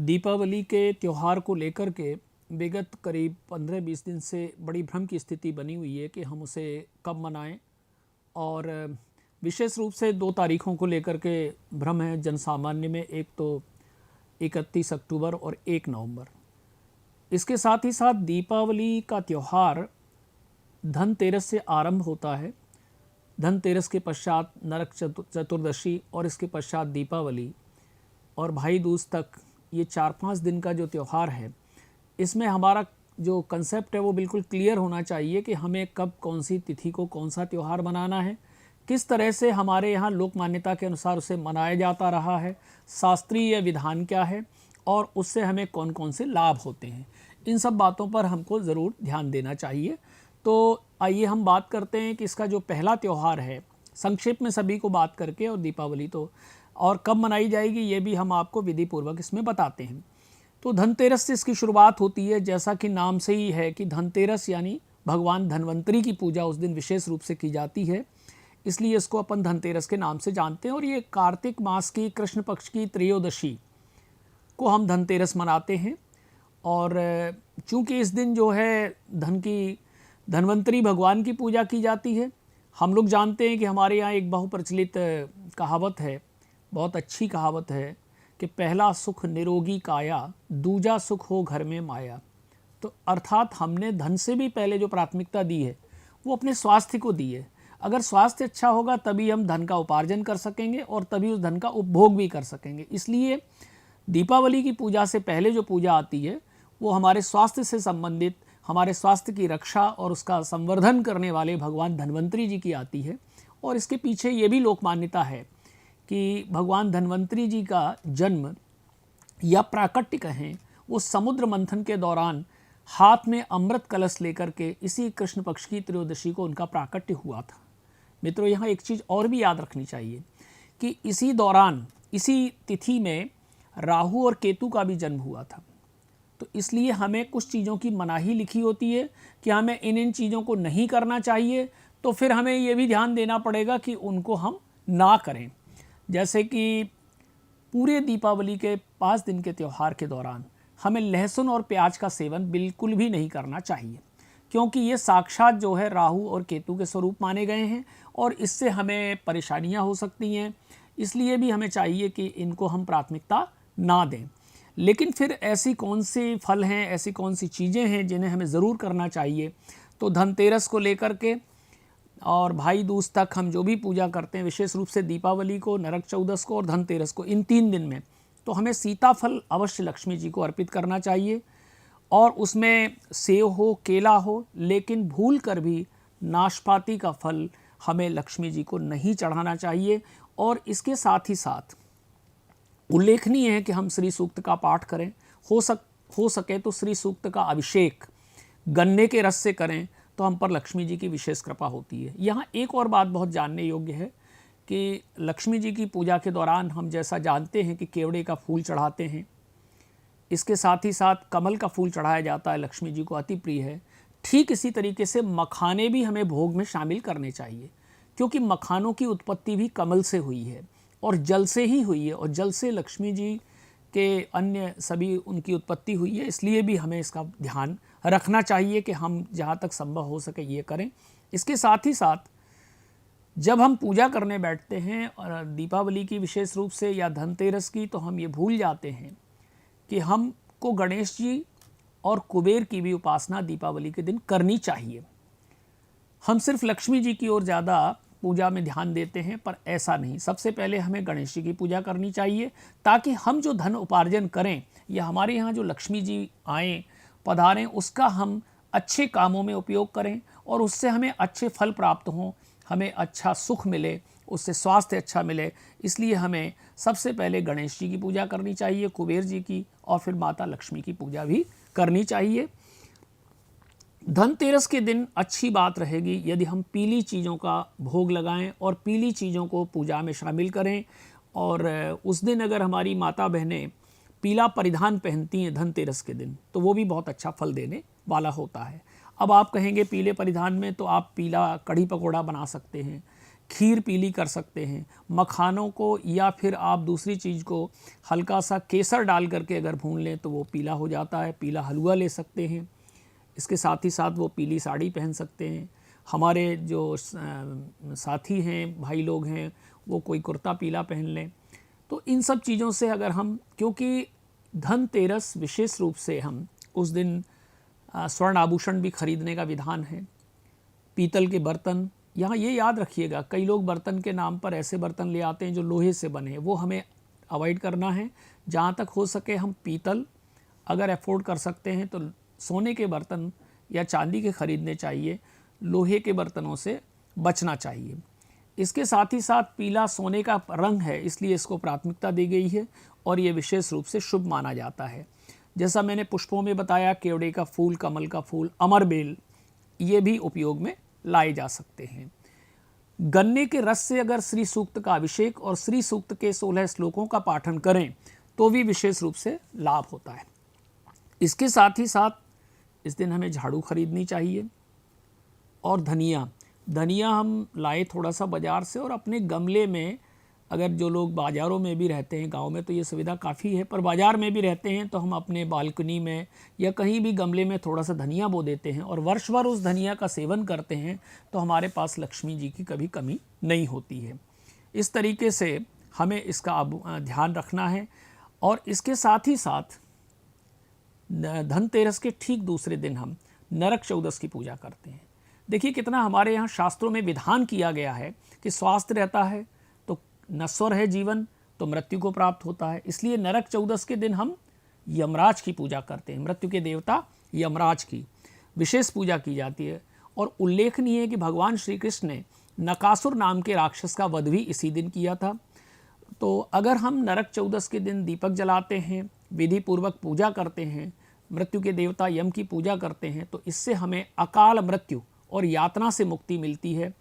दीपावली के त्यौहार को लेकर के विगत करीब 15-20 दिन से बड़ी भ्रम की स्थिति बनी हुई है कि हम उसे कब मनाएं। और विशेष रूप से 2 तारीखों को लेकर के भ्रम है जनसामान्य में, एक तो 31 अक्टूबर और 1 नवंबर। इसके साथ ही साथ दीपावली का त्यौहार धनतेरस से आरंभ होता है। धनतेरस के पश्चात नरक चतुर्दशी और इसके पश्चात दीपावली और भाई दूज तक ये 4-5 दिन का जो त्यौहार है, इसमें हमारा जो कंसेप्ट है वो बिल्कुल क्लियर होना चाहिए कि हमें कब कौन सी तिथि को कौन सा त्यौहार मनाना है, किस तरह से हमारे यहाँ लोक मान्यता के अनुसार उसे मनाया जाता रहा है, शास्त्रीय विधान क्या है और उससे हमें कौन कौन से लाभ होते हैं। इन सब बातों पर हमको ज़रूर ध्यान देना चाहिए। तो आइए हम बात करते हैं कि इसका जो पहला त्यौहार है, संक्षेप में सभी को बात करके, और दीपावली तो और कब मनाई जाएगी ये भी हम आपको विधि पूर्वक इसमें बताते हैं। तो धनतेरस से इसकी शुरुआत होती है। जैसा कि नाम से ही है कि धनतेरस यानी भगवान धन्वंतरी की पूजा उस दिन विशेष रूप से की जाती है, इसलिए इसको अपन धनतेरस के नाम से जानते हैं। और ये कार्तिक मास की कृष्ण पक्ष की त्रयोदशी को हम धनतेरस मनाते हैं। और चूँकि इस दिन जो है धन्वंतरी भगवान की पूजा की जाती है। हम लोग जानते हैं कि हमारे यहाँ एक बहुप्रचलित कहावत है, बहुत अच्छी कहावत है कि पहला सुख निरोगी काया, दूजा सुख हो घर में माया। तो अर्थात हमने धन से भी पहले जो प्राथमिकता दी है वो अपने स्वास्थ्य को दी है। अगर स्वास्थ्य अच्छा होगा तभी हम धन का उपार्जन कर सकेंगे और तभी उस धन का उपभोग भी कर सकेंगे। इसलिए दीपावली की पूजा से पहले जो पूजा आती है वो हमारे स्वास्थ्य से संबंधित, हमारे स्वास्थ्य की रक्षा और उसका संवर्धन करने वाले भगवान धन्वंतरी जी की आती है। और इसके पीछे ये भी लोक मान्यता है कि भगवान धन्वंतरी जी का जन्म या प्राकट्य कहें, वो समुद्र मंथन के दौरान हाथ में अमृत कलश लेकर के इसी कृष्ण पक्ष की त्रयोदशी को उनका प्राकट्य हुआ था। मित्रों, यहाँ एक चीज़ और भी याद रखनी चाहिए कि इसी दौरान, इसी तिथि में राहु और केतु का भी जन्म हुआ था। तो इसलिए हमें कुछ चीज़ों की मनाही लिखी होती है कि हमें इन चीज़ों को नहीं करना चाहिए, तो फिर हमें ये भी ध्यान देना पड़ेगा कि उनको हम ना करें। जैसे कि पूरे दीपावली के 5 दिन के त्यौहार के दौरान हमें लहसुन और प्याज का सेवन बिल्कुल भी नहीं करना चाहिए, क्योंकि ये साक्षात जो है राहु और केतु के स्वरूप माने गए हैं और इससे हमें परेशानियां हो सकती हैं। इसलिए भी हमें चाहिए कि इनको हम प्राथमिकता ना दें। लेकिन फिर ऐसी कौन सी फल हैं, ऐसी कौन सी चीज़ें हैं जिन्हें हमें ज़रूर करना चाहिए। तो धनतेरस को लेकर के और भाई दूज तक हम जो भी पूजा करते हैं, विशेष रूप से दीपावली को, नरक चौदस को और धनतेरस को, इन 3 दिन में तो हमें सीताफल अवश्य लक्ष्मी जी को अर्पित करना चाहिए। और उसमें सेव हो, केला हो, लेकिन भूल कर भी नाशपाती का फल हमें लक्ष्मी जी को नहीं चढ़ाना चाहिए। और इसके साथ ही साथ उल्लेखनीय है कि हम श्री सूक्त का पाठ करें, हो सके तो श्री सूक्त का अभिषेक गन्ने के रस से करें तो हम पर लक्ष्मी जी की विशेष कृपा होती है। यहाँ एक और बात बहुत जानने योग्य है कि लक्ष्मी जी की पूजा के दौरान हम जैसा जानते हैं कि केवड़े का फूल चढ़ाते हैं, इसके साथ ही साथ कमल का फूल चढ़ाया जाता है, लक्ष्मी जी को अति प्रिय है। ठीक इसी तरीके से मखाने भी हमें भोग में शामिल करने चाहिए, क्योंकि मखानों की उत्पत्ति भी कमल से हुई है और जल से ही हुई है, और जल से लक्ष्मी जी के अन्य सभी उनकी उत्पत्ति हुई है। इसलिए भी हमें इसका ध्यान रखना चाहिए कि हम जहाँ तक संभव हो सके ये करें। इसके साथ ही साथ जब हम पूजा करने बैठते हैं, और दीपावली की विशेष रूप से या धनतेरस की, तो हम ये भूल जाते हैं कि हमको गणेश जी और कुबेर की भी उपासना दीपावली के दिन करनी चाहिए। हम सिर्फ लक्ष्मी जी की ओर ज़्यादा पूजा में ध्यान देते हैं, पर ऐसा नहीं। सबसे पहले हमें गणेश जी की पूजा करनी चाहिए, ताकि हम जो धन उपार्जन करें या हमारे यहाँ जो लक्ष्मी जी आएँ, पधारें, उसका हम अच्छे कामों में उपयोग करें और उससे हमें अच्छे फल प्राप्त हों, हमें अच्छा सुख मिले, उससे स्वास्थ्य अच्छा मिले। इसलिए हमें सबसे पहले गणेश जी की पूजा करनी चाहिए, कुबेर जी की, और फिर माता लक्ष्मी की पूजा भी करनी चाहिए। धनतेरस के दिन अच्छी बात रहेगी यदि हम पीली चीज़ों का भोग लगाएं और पीली चीज़ों को पूजा में शामिल करें। और उस दिन अगर हमारी माता बहनें पीला परिधान पहनती हैं धनतेरस के दिन, तो वो भी बहुत अच्छा फल देने वाला होता है। अब आप कहेंगे पीले परिधान में तो आप पीला कढ़ी पकौड़ा बना सकते हैं, खीर पीली कर सकते हैं, मखानों को या फिर आप दूसरी चीज़ को हल्का सा केसर डाल करके अगर भून लें तो वो पीला हो जाता है। पीला हलवा ले सकते हैं। इसके साथ ही साथ वो पीली साड़ी पहन सकते हैं। हमारे जो साथी हैं, भाई लोग हैं, वो कोई कुर्ता पीला पहन लें। तो इन सब चीज़ों से अगर हम, क्योंकि धनतेरस विशेष रूप से हम उस दिन स्वर्ण आभूषण भी खरीदने का विधान है। पीतल के बर्तन, यहाँ ये याद रखिएगा, कई लोग बर्तन के नाम पर ऐसे बर्तन ले आते हैं जो लोहे से बने हैं, वो हमें अवॉइड करना है। जहाँ तक हो सके हम पीतल अगर अफोर्ड कर सकते हैं तो सोने के बर्तन या चांदी के खरीदने चाहिए, लोहे के बर्तनों से बचना चाहिए। इसके साथ ही साथ पीला सोने का रंग है, इसलिए इसको प्राथमिकता दी गई है और ये विशेष रूप से शुभ माना जाता है। जैसा मैंने पुष्पों में बताया, केवड़े का फूल, कमल का फूल, अमरबेल, ये भी उपयोग में लाए जा सकते हैं। गन्ने के रस से अगर श्री सूक्त का अभिषेक और श्री सूक्त के 16 श्लोकों का पाठन करें तो भी विशेष रूप से लाभ होता है। इसके साथ ही साथ इस दिन हमें झाड़ू खरीदनी चाहिए और धनिया हम लाए थोड़ा सा बाज़ार से और अपने गमले में, अगर जो लोग बाज़ारों में भी रहते हैं, गांव में तो ये सुविधा काफ़ी है, पर बाज़ार में भी रहते हैं तो हम अपने बालकनी में या कहीं भी गमले में थोड़ा सा धनिया बो देते हैं और वर्ष भर उस धनिया का सेवन करते हैं तो हमारे पास लक्ष्मी जी की कभी कमी नहीं होती है। इस तरीके से हमें इसका ध्यान रखना है। और इसके साथ ही साथ धनतेरस के ठीक दूसरे दिन हम नरक चौदस की पूजा करते हैं। देखिए कितना हमारे यहाँ शास्त्रों में विधान किया गया है कि स्वास्थ्य रहता है तो नश्वर है जीवन तो मृत्यु को प्राप्त होता है, इसलिए नरक चौदस के दिन हम यमराज की पूजा करते हैं। मृत्यु के देवता यमराज की विशेष पूजा की जाती है। और उल्लेखनीय है कि भगवान श्री कृष्ण ने नकासुर नाम के राक्षस का वध भी इसी दिन किया था। तो अगर हम नरक चौदस के दिन दीपक जलाते हैं, विधि पूर्वक पूजा करते हैं, मृत्यु के देवता यम की पूजा करते हैं, तो इससे हमें अकाल मृत्यु और यातना से मुक्ति मिलती है।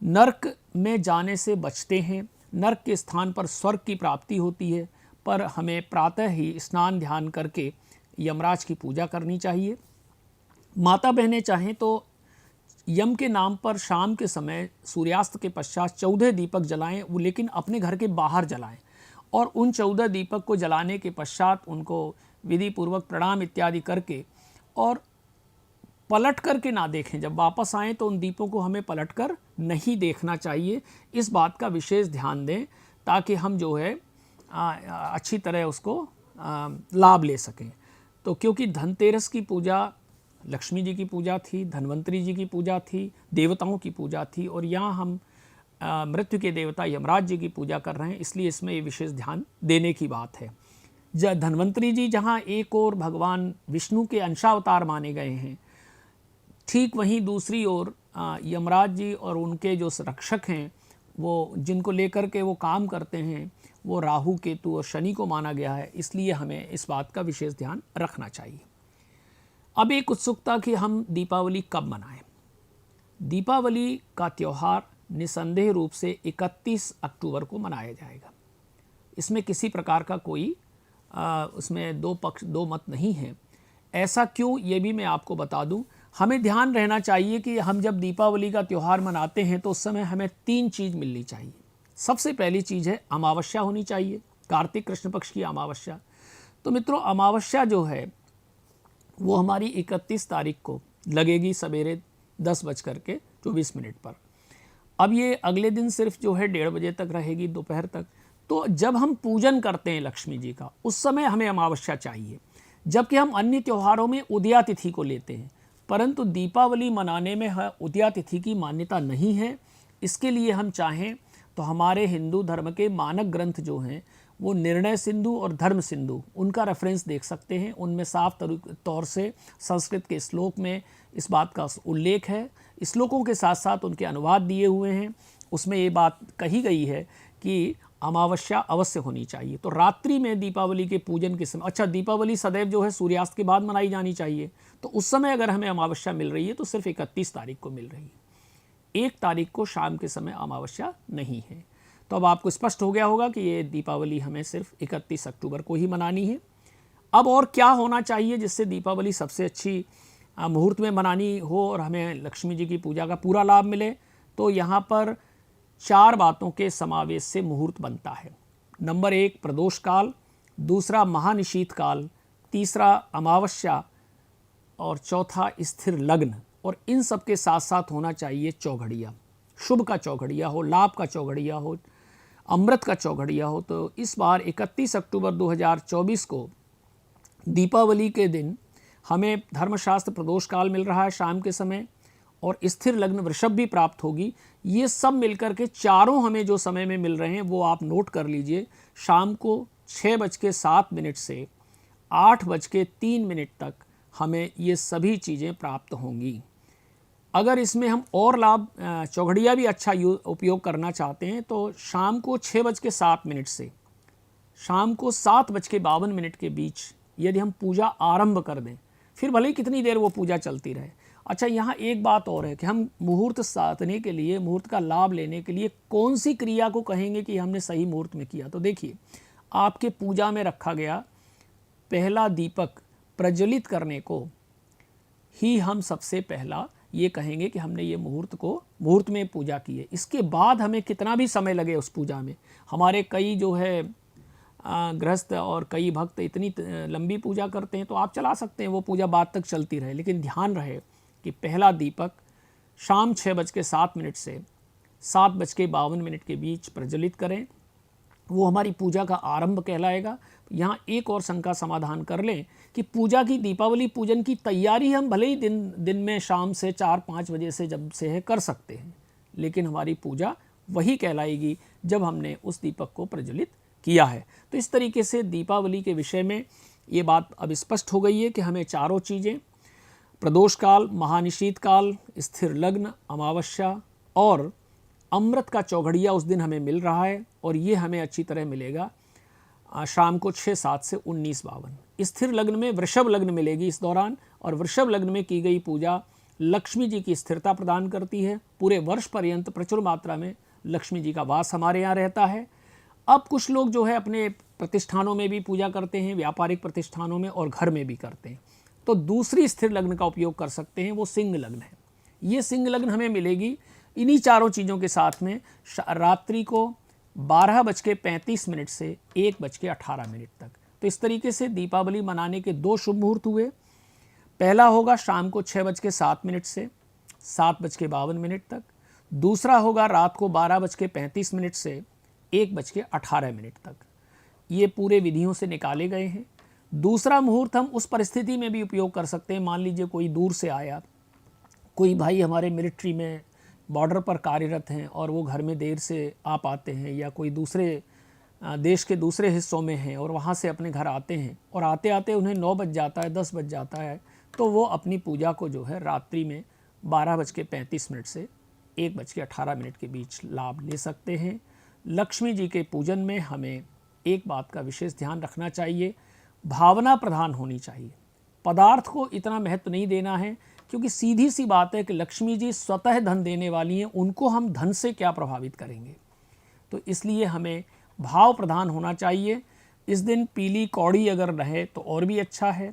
नरक में जाने से बचते हैं, नरक के स्थान पर स्वर्ग की प्राप्ति होती है। पर हमें प्रातः ही स्नान ध्यान करके यमराज की पूजा करनी चाहिए। माता बहनें चाहें तो यम के नाम पर शाम के समय सूर्यास्त के पश्चात 14 दीपक जलाएं, वो लेकिन अपने घर के बाहर जलाएं और उन 14 दीपक को जलाने के पश्चात उनको विधि पूर्वक प्रणाम इत्यादि करके और पलट करके ना देखें। जब वापस आएँ तो उन दीपों को हमें पलट कर नहीं देखना चाहिए। इस बात का विशेष ध्यान दें ताकि हम जो है अच्छी तरह उसको लाभ ले सकें। तो क्योंकि धनतेरस की पूजा लक्ष्मी जी की पूजा थी, धन्वंतरी जी की पूजा थी, देवताओं की पूजा थी और यहाँ हम मृत्यु के देवता यमराज जी की पूजा कर रहे हैं, इसलिए इसमें ये विशेष ध्यान देने की बात है। धन्वंतरी जी जहाँ एक और भगवान विष्णु के अंशावतार माने गए हैं, ठीक वहीं दूसरी ओर यमराज जी और उनके जो रक्षक हैं, वो जिनको लेकर के वो काम करते हैं, वो राहु, केतु और शनि को माना गया है। इसलिए हमें इस बात का विशेष ध्यान रखना चाहिए। अब एक उत्सुकता कि हम दीपावली कब मनाएं। दीपावली का त्यौहार निसंदेह रूप से 31 अक्टूबर को मनाया जाएगा। इसमें किसी प्रकार का कोई उसमें दो मत नहीं है। ऐसा क्यों, ये भी मैं आपको बता दूं। हमें ध्यान रहना चाहिए कि हम जब दीपावली का त्यौहार मनाते हैं तो उस समय हमें 3 चीज़ मिलनी चाहिए। सबसे पहली चीज़ है अमावस्या होनी चाहिए, कार्तिक कृष्ण पक्ष की अमावस्या। तो मित्रों, अमावस्या जो है वो हमारी 31 तारीख को लगेगी सवेरे 10:24 पर। अब ये अगले दिन सिर्फ जो है 1:30 बजे तक रहेगी, दोपहर तक। तो जब हम पूजन करते हैं लक्ष्मी जी का, उस समय हमें अमावस्या चाहिए। जबकि हम अन्य त्योहारों में उदया तिथि को लेते हैं, परंतु दीपावली मनाने में उदया तिथि की मान्यता नहीं है। इसके लिए हम चाहें तो हमारे हिंदू धर्म के मानक ग्रंथ जो हैं वो निर्णय सिंधु और धर्म सिंधु, उनका रेफरेंस देख सकते हैं। उनमें साफ तौर से संस्कृत के श्लोक में इस बात का उल्लेख है। श्लोकों के साथ साथ उनके अनुवाद दिए हुए हैं। उसमें ये बात कही गई है कि अमावस्या अवश्य होनी चाहिए। तो रात्रि में दीपावली के पूजन के समय, अच्छा दीपावली सदैव जो है सूर्यास्त के बाद मनाई जानी चाहिए, तो उस समय अगर हमें अमावस्या मिल रही है तो सिर्फ 31 तारीख को मिल रही है। 1 तारीख को शाम के समय अमावस्या नहीं है। तो अब आपको स्पष्ट हो गया होगा कि ये दीपावली हमें सिर्फ 31 अक्टूबर को ही मनानी है। अब और क्या होना चाहिए जिससे दीपावली सबसे अच्छी मुहूर्त में मनानी हो और हमें लक्ष्मी जी की पूजा का पूरा लाभ मिले। तो यहाँ पर 4 बातों के समावेश से मुहूर्त बनता है। नंबर 1 प्रदोष काल, दूसरा महानिशीत काल, तीसरा अमावस्या और चौथा स्थिर लग्न। और इन सब के साथ साथ होना चाहिए चौघड़िया, शुभ का चौघड़िया हो, लाभ का चौघड़िया हो, अमृत का चौघड़िया हो। तो इस बार 31 अक्टूबर 2024 को दीपावली के दिन हमें धर्मशास्त्र प्रदोष काल मिल रहा है शाम के समय, और स्थिर लग्न वृषभ भी प्राप्त होगी। ये सब मिलकर के चारों हमें जो समय में मिल रहे हैं वो आप नोट कर लीजिए। शाम को 6:07 से 8:03 तक हमें ये सभी चीज़ें प्राप्त होंगी। अगर इसमें हम और लाभ चौघड़िया भी अच्छा उपयोग करना चाहते हैं तो शाम को 6:07 से शाम को 7:52 के बीच यदि हम पूजा आरंभ कर दें, फिर भले ही कितनी देर वो पूजा चलती रहे। अच्छा, यहाँ एक बात और है कि हम मुहूर्त साधने के लिए, मुहूर्त का लाभ लेने के लिए कौन सी क्रिया को कहेंगे कि हमने सही मुहूर्त में किया। तो देखिए, आपके पूजा में रखा गया पहला दीपक प्रज्वलित करने को ही हम सबसे पहला ये कहेंगे कि हमने ये मुहूर्त में पूजा की है। इसके बाद हमें कितना भी समय लगे उस पूजा में, हमारे कई जो है गृहस्थ और कई भक्त इतनी लंबी पूजा करते हैं तो आप चला सकते हैं, वो पूजा बाद तक चलती रहे। लेकिन ध्यान रहे कि पहला दीपक शाम 6:07 से 7:52 के बीच प्रज्वलित करें, वो हमारी पूजा का आरंभ कहलाएगा। यहाँ एक और शंका समाधान कर लें कि पूजा की, दीपावली पूजन की तैयारी हम भले ही दिन में शाम से 4-5 बजे से जब से है कर सकते हैं, लेकिन हमारी पूजा वही कहलाएगी जब हमने उस दीपक को प्रज्वलित किया है। तो इस तरीके से दीपावली के विषय में ये बात अब स्पष्ट हो गई है कि हमें चारों चीज़ें, प्रदोष काल, महानिशीत काल, स्थिर लग्न, अमावस्या और अमृत का चौघड़िया उस दिन हमें मिल रहा है, और ये हमें अच्छी तरह मिलेगा शाम को 6:07 से 19:52। स्थिर लग्न में वृषभ लग्न मिलेगी इस दौरान, और वृषभ लग्न में की गई पूजा लक्ष्मी जी की स्थिरता प्रदान करती है। पूरे वर्ष पर्यंत प्रचुर मात्रा में लक्ष्मी जी का वास हमारे यहाँ रहता है। अब कुछ लोग जो है अपने प्रतिष्ठानों में भी पूजा करते हैं, व्यापारिक प्रतिष्ठानों में, और घर में भी करते हैं। तो दूसरी स्थिर लग्न का उपयोग कर सकते हैं, वो सिंह लग्न है। ये सिंह लग्न हमें मिलेगी इन्हीं चारों चीज़ों के साथ में रात्रि को 12:35 से 1:18 तक। तो इस तरीके से दीपावली मनाने के 2 शुभ मुहूर्त हुए। पहला होगा शाम को 6:07 से 7:52 तक। दूसरा होगा रात को 12:35 से 1:18 तक। ये पूरे विधियों से निकाले गए हैं। दूसरा मुहूर्त हम उस परिस्थिति में भी उपयोग कर सकते हैं। मान लीजिए कोई दूर से आया, कोई भाई हमारे मिलिट्री में बॉर्डर पर कार्यरत हैं और वो घर में देर से आ पाते हैं, या कोई दूसरे देश के दूसरे हिस्सों में हैं और वहाँ से अपने घर आते हैं, और आते आते उन्हें 9 बज जाता है, 10 बज जाता है, तो वो अपनी पूजा को जो है रात्रि में 12:35 से 1:18 के बीच लाभ ले सकते हैं। लक्ष्मी जी के पूजन में हमें एक बात का विशेष ध्यान रखना चाहिए, भावना प्रधान होनी चाहिए। पदार्थ को इतना महत्व नहीं देना है, क्योंकि सीधी सी बात है कि लक्ष्मी जी स्वतः धन देने वाली हैं, उनको हम धन से क्या प्रभावित करेंगे। तो इसलिए हमें भाव प्रधान होना चाहिए। इस दिन पीली कौड़ी अगर रहे तो और भी अच्छा है।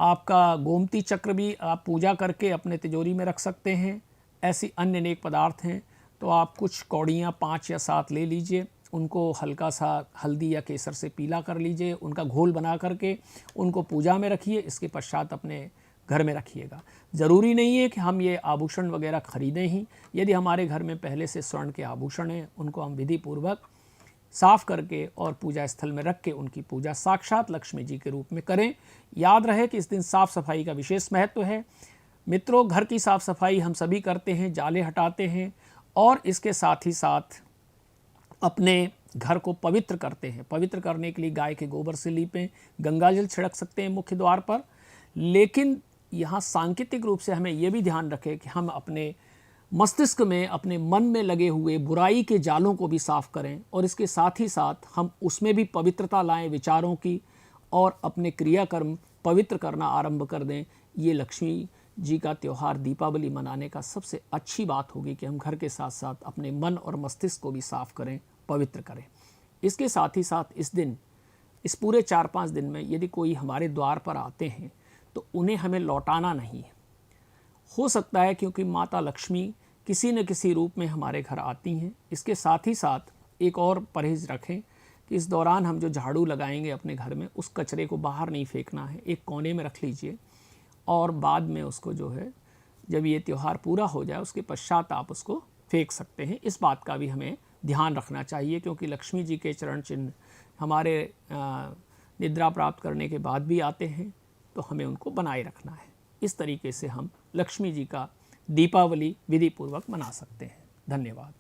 आपका गोमती चक्र भी आप पूजा करके अपने तिजोरी में रख सकते हैं। ऐसी अन्य अनेक पदार्थ हैं, तो आप कुछ कौड़ियाँ 5 या 7 ले लीजिए, उनको हल्का सा हल्दी या केसर से पीला कर लीजिए, उनका घोल बना करके उनको पूजा में रखिए। इसके पश्चात अपने घर में रखिएगा। ज़रूरी नहीं है कि हम ये आभूषण वगैरह खरीदें ही। यदि हमारे घर में पहले से स्वर्ण के आभूषण हैं, उनको हम विधि पूर्वक साफ़ करके और पूजा स्थल में रख के उनकी पूजा साक्षात लक्ष्मी जी के रूप में करें। याद रहे कि इस दिन साफ़ सफाई का विशेष महत्व है। मित्रों, घर की साफ़ सफाई हम सभी करते हैं, जाले हटाते हैं, और इसके साथ ही साथ अपने घर को पवित्र करते हैं। पवित्र करने के लिए गाय के गोबर से लीपें, गंगाजल छिड़क सकते हैं मुख्य द्वार पर। लेकिन यहाँ सांकेतिक रूप से हमें यह भी ध्यान रखें कि हम अपने मस्तिष्क में, अपने मन में लगे हुए बुराई के जालों को भी साफ करें, और इसके साथ ही साथ हम उसमें भी पवित्रता लाएं विचारों की, और अपने क्रियाकर्म पवित्र करना आरंभ कर दें। ये लक्ष्मी जी का त्यौहार दीपावली मनाने का सबसे अच्छी बात होगी कि हम घर के साथ साथ अपने मन और मस्तिष्क को भी साफ करें, पवित्र करें। इसके साथ ही साथ इस दिन, इस पूरे 4-5 दिन में यदि कोई हमारे द्वार पर आते हैं तो उन्हें हमें लौटाना नहीं है। हो सकता है क्योंकि माता लक्ष्मी किसी न किसी रूप में हमारे घर आती हैं। इसके साथ ही साथ एक और परहेज़ रखें कि इस दौरान हम जो झाड़ू लगाएंगे अपने घर में, उस कचरे को बाहर नहीं फेंकना है, एक कोने में रख लीजिए और बाद में उसको जो है जब ये त्यौहार पूरा हो जाए उसके पश्चात आप उसको फेंक सकते हैं। इस बात का भी हमें ध्यान रखना चाहिए, क्योंकि लक्ष्मी जी के चरण चिन्ह हमारे निद्रा प्राप्त करने के बाद भी आते हैं, तो हमें उनको बनाए रखना है। इस तरीके से हम लक्ष्मी जी का दीपावली विधिपूर्वक मना सकते हैं। धन्यवाद।